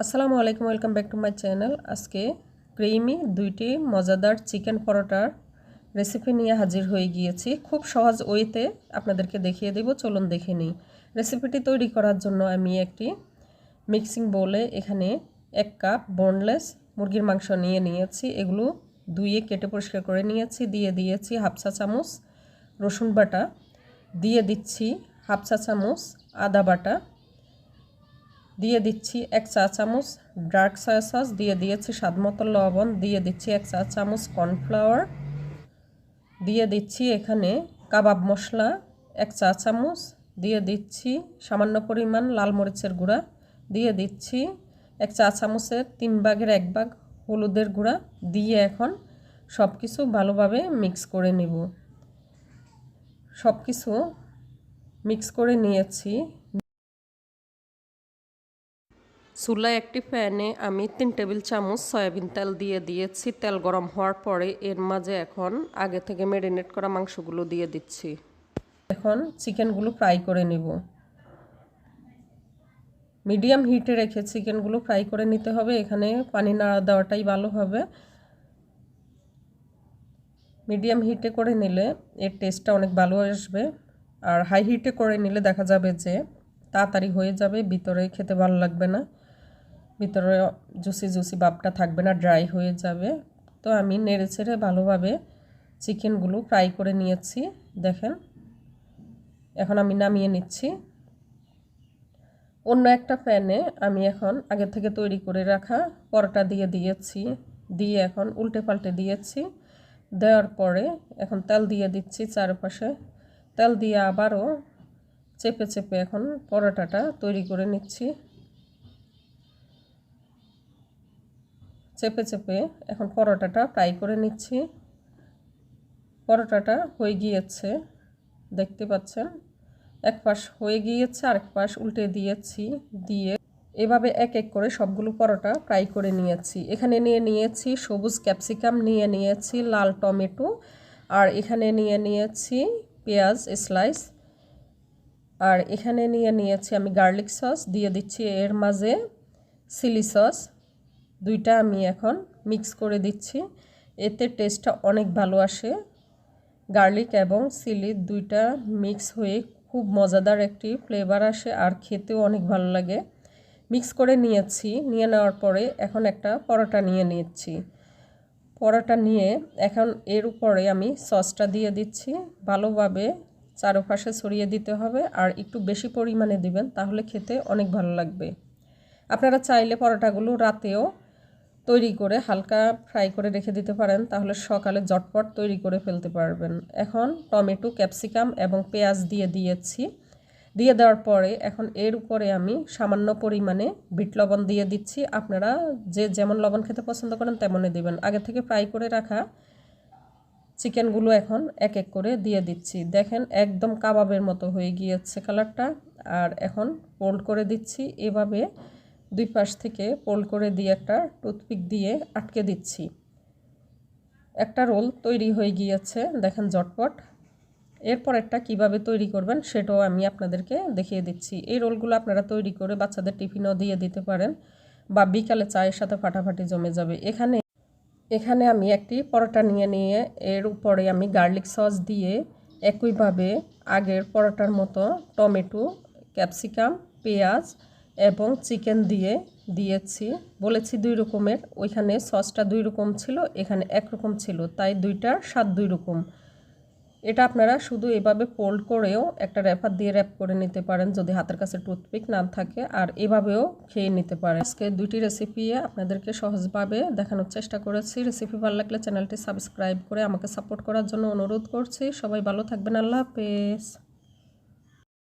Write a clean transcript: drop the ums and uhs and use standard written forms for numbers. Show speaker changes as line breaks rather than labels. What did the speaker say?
আসসালামু আলাইকুম, welcome back to my channel. আজকে ক্রিমি দুইটি মজাদার চিকেন পরোটার রেসিপি নিয়ে হাজির হয়ে গিয়েছি। খুব সহজ ওয়েতে আপনাদেরকে দেখিয়ে দেব, চলুন দেখে নিই। রেসিপিটি তৈরি করার জন্য আমি একটি মিক্সিং বোলে এখানে 1 কাপ বোনলেস মুরগির মাংস নিয়েছি। এগুলো ধুয়ে কেটে পরিষ্কার করে নিয়েছি। দিয়ে দিয়েছি হাফ চা চামচ রসুন বাটা, দিয়ে দিচ্ছি হাফ চা চামচ আদা বাটা, দিয়ে দিচ্ছি 1 চা চামচ ডার্ক সয়া সস, দিয়ে দিয়েছি স্বাদমতো লবণ, দিয়ে দিচ্ছি 1 চা চামচ কর্নফ্লাওয়ার, দিয়ে দিচ্ছি এখানে কাবাব মশলা 1 চা চামচ, দিয়ে দিচ্ছি সামান্য পরিমাণ লাল মরিচের গুঁড়া, দিয়ে দিচ্ছি 1 চা চামচের 3 ভাগের 1 ভাগ হলুদের গুঁড়া, দিয়ে এখন সব কিছু ভালোভাবে মিক্স করে নেব। সব কিছু মিক্স করে নিয়েছি। চুলায় একটি প্যানে আমি 3 টেবিল চামচ সয়াবিন তেল দিয়ে দিয়েছি। তেল গরম হওয়ার পরে এর মাঝে এখন আগে থেকে ম্যারিনেট করা মাংসগুলো দিয়ে দিচ্ছি। এখন চিকেনগুলো ফ্রাই করে নেব। মিডিয়াম হিটে রেখে চিকেনগুলো ফ্রাই করে নিতে হবে। এখানে পানি না দেওয়াটাই ভালো হবে। মিডিয়াম হিটে করে নিলে এর টেস্টটা অনেক ভালো আসবে, আর হাই হিটে করে নিলে দেখা যাবে যে তাড়াতাড়ি হয়ে যাবে, ভিতরে খেতে ভালো লাগবে না, ভিতরে জুসি জুসি ভাবটা থাকবে না, ড্রাই হয়ে যাবে। তো আমি নেড়ে ছেড়ে ভালোভাবে চিকেনগুলো ফ্রাই করে নিয়েছি। দেখেন, এখন আমি নামিয়ে নিচ্ছি। অন্য একটা প্যানে আমি এখন আগে থেকে তৈরি করে রাখা পরোটা দিয়ে দিয়েছি, দিয়ে এখন উল্টে পাল্টে দিয়েছি। দেওয়ার পরে এখন তেল দিয়ে দিচ্ছি চারপাশে। তেল দিয়ে আবারও চেপে চেপে এখন পরোটাটা তৈরি করে নিচ্ছি। চেপে চেপে এখন পরোটাটা ফ্রাই করে নিচ্ছি। পরোটাটা হয়ে গিয়েছে, দেখতে পাচ্ছেন। এক পাশ হয়ে গিয়েছে, আরেক পাশ উল্টে দিয়েছি। দিয়ে এভাবে এক এক করে সবগুলো পরোটা ফ্রাই করে নিয়েছি। এখানে নিয়েছি সবুজ ক্যাপসিকাম, নিয়েছি লাল টমেটো, আর এখানে নিয়েছি পেঁয়াজ স্লাইস, আর এখানে নিয়েছি আমি গার্লিক সস। দিয়ে দিচ্ছি এর মাঝে চিলি সস। দুইটা আমি এখন মিক্স করে দিচ্ছি, এতে টেস্টটা অনেক ভালো আসে। গার্লিক এবং চিলি দুইটা মিক্স হয়ে খুব মজাদার একটি ফ্লেভার আসে, আর খেতেও অনেক ভালো লাগে। মিক্স করে নিয়েছি। নিয়ে নেওয়ার পরে এখন একটা পরোটা নিয়ে নিচ্ছি। পরোটা নিয়ে এখন এর উপরে আমি সসটা দিয়ে দিচ্ছি। ভালোভাবে চারপাশে ছড়িয়ে দিতে হবে, আর একটু বেশি পরিমাণে দিবেন, তাহলে খেতে অনেক ভালো লাগবে। আপনারা চাইলে পরোটাগুলো রাতেও তৈরি করে হালকা ফ্রাই করে রেখে দিতে পারেন, তাহলে সকালে ঝটপট তৈরি করে ফেলতে পারবেন। এখন টমেটো, ক্যাপসিকাম এবং পেঁয়াজ দিয়ে দিয়েছি। দিয়ে দেওয়ার পরে এখন এর উপরে আমি সামান্য পরিমাণে বিট লবণ দিয়ে দিচ্ছি। আপনারা যে যেমন লবণ খেতে পছন্দ করেন তেমনই দিবেন। আগে থেকে ফ্রাই করে রাখা চিকেনগুলো এখন এক এক করে দিয়ে দিচ্ছি। দেখেন, একদম কাবাবের মতো হয়ে গিয়েছে কালারটা। আর এখন ফোল্ড করে দিচ্ছি। এভাবে দুই পাশ থেকে ফোল্ড করে দিয়ে একটা টুথপিক দিয়ে আটকে দিচ্ছি। একটা রোল তৈরি হয়ে গিয়েছে, দেখেন ঝটপট। এরপর একটা কিভাবে তৈরি করবেন সেটাও আমি আপনাদেরকে দেখিয়ে দিচ্ছি। এই রোলগুলো আপনারা তৈরি করে বাচ্চাদের টিফিনও দিয়ে দিতে পারেন, বা বিকালে চায়ের সাথে ফাটাফাটি জমে যাবে। এখানে আমি একটি পরোটা নিয়ে এর উপরে আমি গার্লিক সস দিয়ে একইভাবে আগের পরোটার মতো টমেটো, ক্যাপসিকাম, পেঁয়াজ এবং চিকেন দিয়েছি। বলেছি 2 রকমের, ওইখানে সসটা 2 রকম ছিল, এখানে 1 রকম ছিল, তাই দুইটার স্বাদ 2 রকম। এটা আপনারা শুধু এভাবে ফোল্ড করেও একটা র্যাপার দিয়ে র্যাপ করে নিতে পারেন যদি হাতের কাছে টুথপিক না থাকে, আর এভাবেও খেয়ে নিতে পারেন। আজকে দুইটি রেসিপি আপনাদেরকে সহজভাবে দেখানোর চেষ্টা করেছি। রেসিপি ভালো লাগলে চ্যানেলটি সাবস্ক্রাইব করে আমাকে সাপোর্ট করার জন্য অনুরোধ করছি। সবাই ভালো থাকবেন। আল্লাহ হাফেজ।